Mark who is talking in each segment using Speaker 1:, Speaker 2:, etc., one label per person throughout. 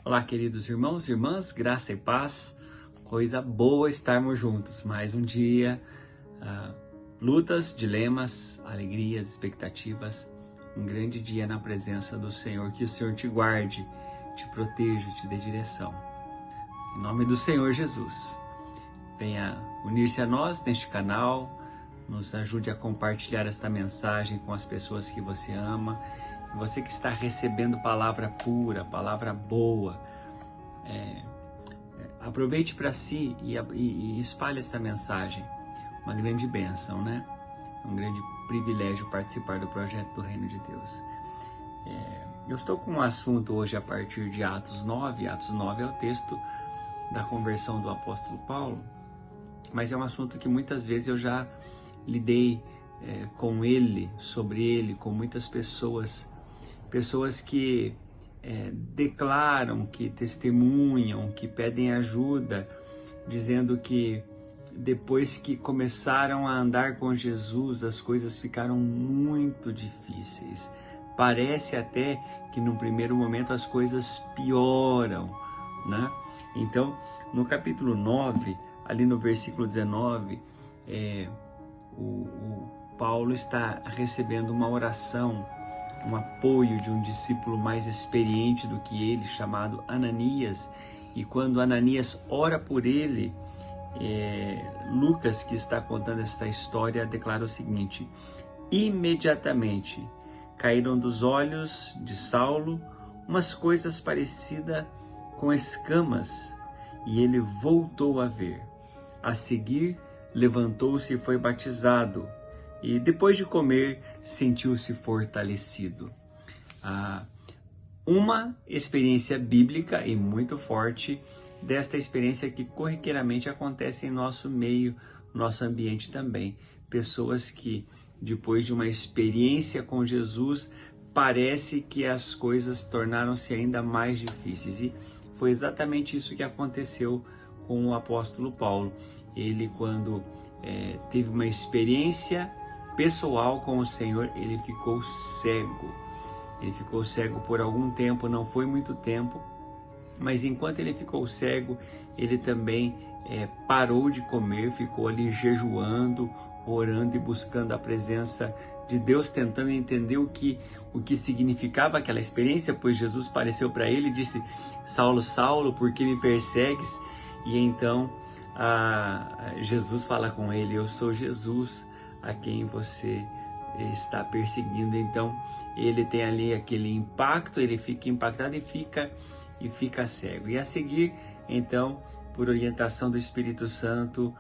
Speaker 1: Olá, queridos irmãos e irmãs, graça e paz, coisa boa estarmos juntos. Mais um dia, lutas, dilemas, alegrias, expectativas, um grande dia na presença do Senhor. Que o Senhor te guarde, te proteja, te dê direção. Em nome do Senhor Jesus, venha unir-se a nós neste canal, nos ajude a compartilhar esta mensagem com as pessoas que você ama. Você que está recebendo palavra pura, palavra boa, aproveite para si e espalhe essa mensagem. Uma grande bênção, né? Um grande privilégio participar do projeto do Reino de Deus. Eu estou com um assunto hoje a partir de Atos 9. Atos 9 é o texto da conversão do apóstolo Paulo, mas é um assunto que muitas vezes eu já lidei com ele, sobre ele, com muitas pessoas que declaram, que testemunham, que pedem ajuda, dizendo que depois que começaram a andar com Jesus, as coisas ficaram muito difíceis. Parece até que no primeiro momento as coisas pioram, né? Então, no capítulo 9, ali no versículo 19, o Paulo está recebendo uma oração, um apoio de um discípulo mais experiente do que ele, chamado Ananias. E quando Ananias ora por ele, Lucas, que está contando esta história, declara o seguinte: imediatamente caíram dos olhos de Saulo umas coisas parecidas com escamas, e ele voltou a ver. A seguir, levantou-se e foi batizado, e depois de comer, sentiu-se fortalecido. Uma experiência bíblica e muito forte desta experiência que corriqueiramente acontece em nosso meio, nosso ambiente também. Pessoas que, depois de uma experiência com Jesus, parece que as coisas tornaram-se ainda mais difíceis. E foi exatamente isso que aconteceu com o apóstolo Paulo. Ele, quando teve uma experiência pessoal com o Senhor, ele ficou cego. Ele ficou cego por algum tempo, não foi muito tempo, mas enquanto ele ficou cego, ele também parou de comer, ficou ali jejuando, orando e buscando a presença de Deus, tentando entender o que significava aquela experiência, pois Jesus apareceu para ele e disse: Saulo, Saulo, por que me persegues? E então Jesus fala com ele: eu sou Jesus a quem você está perseguindo. Então ele tem ali aquele impacto, ele fica impactado e fica cego. E a seguir, então, por orientação do Espírito Santo,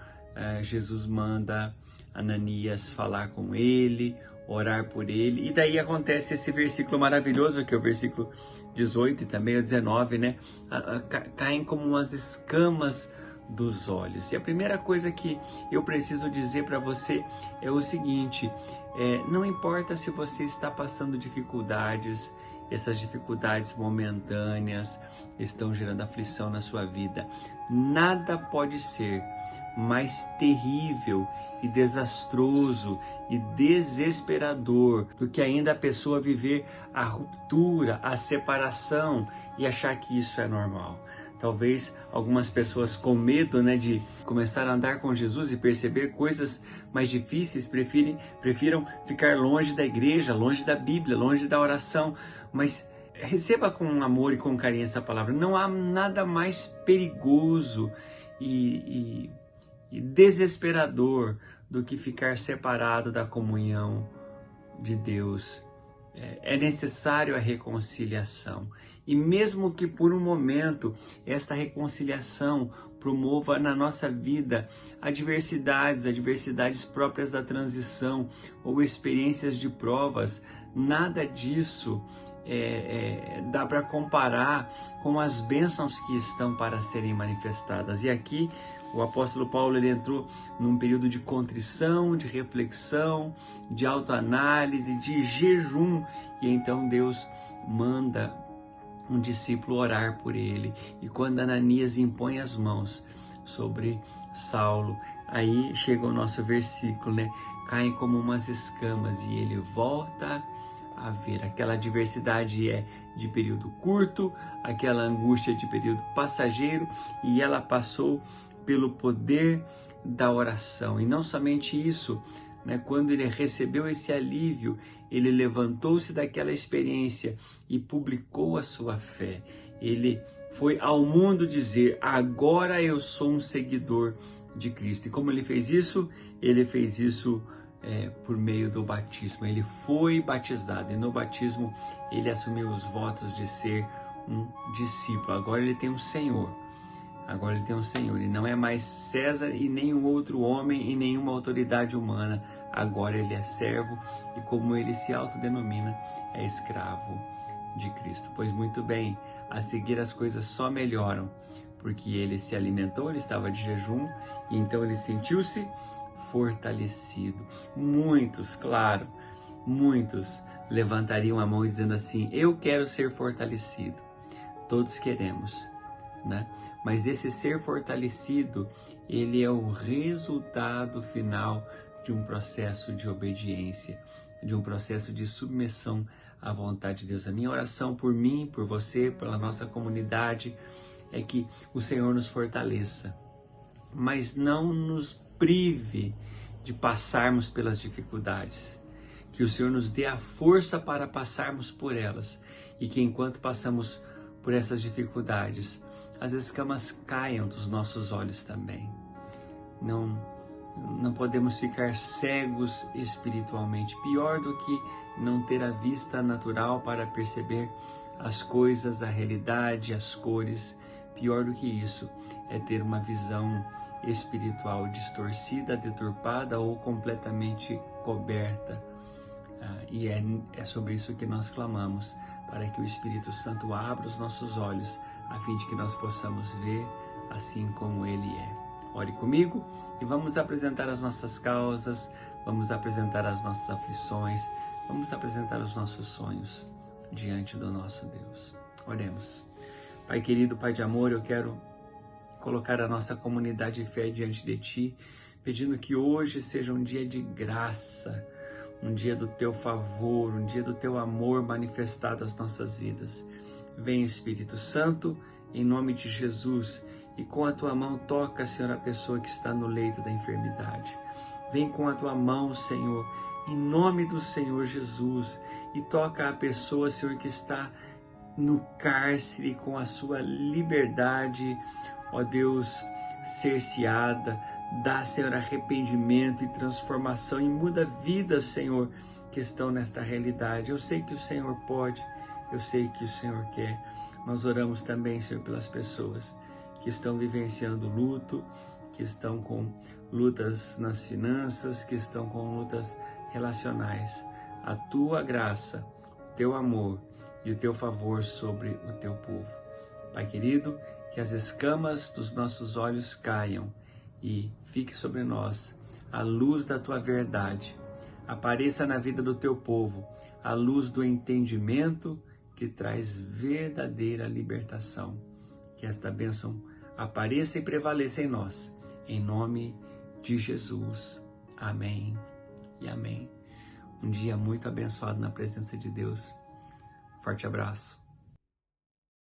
Speaker 1: Jesus manda Ananias falar com ele, orar por ele, e daí acontece esse versículo maravilhoso, que é o versículo 18 e também o 19, né? Caem como umas escamas dos olhos. E a primeira coisa que eu preciso dizer para você é o seguinte: não importa se você está passando dificuldades, essas dificuldades momentâneas estão gerando aflição na sua vida. Nada pode ser mais terrível e desastroso e desesperador do que ainda a pessoa viver a ruptura, a separação e achar que isso é normal. Talvez algumas pessoas com medo, de começar a andar com Jesus e perceber coisas mais difíceis, prefiram ficar longe da igreja, longe da Bíblia, longe da oração. Mas receba com amor e com carinho essa palavra. Não há nada mais perigoso e desesperador do que ficar separado da comunhão de Deus. É necessário a reconciliação. E mesmo que por um momento esta reconciliação promova na nossa vida adversidades próprias da transição ou experiências de provas, nada disso dá para comparar com as bênçãos que estão para serem manifestadas. E aqui o apóstolo Paulo ele entrou num período de contrição, de reflexão, de autoanálise, de jejum, e então Deus manda um discípulo orar por ele. E quando Ananias impõe as mãos sobre Saulo, aí chega o nosso versículo, caem como umas escamas, e ele volta haver. Aquela adversidade é de período curto, aquela angústia de período passageiro, e ela passou pelo poder da oração. E não somente isso, né? Quando ele recebeu esse alívio, ele levantou-se daquela experiência e publicou a sua fé. Ele foi ao mundo dizer: agora eu sou um seguidor de Cristo. E como ele fez isso? Ele fez isso por meio do batismo. Ele foi batizado e no batismo ele assumiu os votos de ser um discípulo. Agora ele tem um Senhor. Agora ele tem um Senhor. E não é mais César e nenhum outro homem e nenhuma autoridade humana. Agora ele é servo e, como ele se autodenomina, é escravo de Cristo. Pois muito bem, a seguir as coisas só melhoram, porque ele se alimentou, ele estava de jejum, e então ele sentiu-se fortalecido. Muitos, claro, muitos levantariam a mão dizendo assim: eu quero ser fortalecido. Todos queremos, né? Mas esse ser fortalecido, ele é o resultado final de um processo de obediência, de um processo de submissão à vontade de Deus. A minha oração por mim, por você, pela nossa comunidade, é que o Senhor nos fortaleça, mas não nos prive de passarmos pelas dificuldades. Que o Senhor nos dê a força para passarmos por elas, e que enquanto passamos por essas dificuldades, as escamas caiam dos nossos olhos também. Não podemos ficar cegos espiritualmente. Pior do que não ter a vista natural para perceber as coisas, a realidade, as cores. Pior do que isso é ter uma visão espiritual distorcida, deturpada ou completamente coberta. E é sobre isso que nós clamamos, para que o Espírito Santo abra os nossos olhos, a fim de que nós possamos ver assim como Ele é. Ore comigo e vamos apresentar as nossas causas, vamos apresentar as nossas aflições, vamos apresentar os nossos sonhos diante do nosso Deus. Oremos. Pai querido, Pai de amor, eu quero colocar a nossa comunidade de fé diante de Ti, pedindo que hoje seja um dia de graça, um dia do Teu favor, um dia do Teu amor manifestado às nossas vidas. Vem, Espírito Santo, em nome de Jesus, e com a Tua mão toca, Senhor, a pessoa que está no leito da enfermidade. Vem com a Tua mão, Senhor, em nome do Senhor Jesus, e toca a pessoa, Senhor, que está no cárcere com a sua liberdade, ó Deus, cerceada. Dá, Senhor, arrependimento e transformação e muda vidas, Senhor, que estão nesta realidade. Eu sei que o Senhor pode, eu sei que o Senhor quer. Nós oramos também, Senhor, pelas pessoas que estão vivenciando luto, que estão com lutas nas finanças, que estão com lutas relacionais. A Tua graça, o Teu amor e o Teu favor sobre o Teu povo. Pai querido, que as escamas dos nossos olhos caiam e fique sobre nós a luz da Tua verdade. Apareça na vida do Teu povo a luz do entendimento que traz verdadeira libertação. Que esta bênção apareça e prevaleça em nós. Em nome de Jesus. Amém e amém. Um dia muito abençoado na presença de Deus. Forte abraço.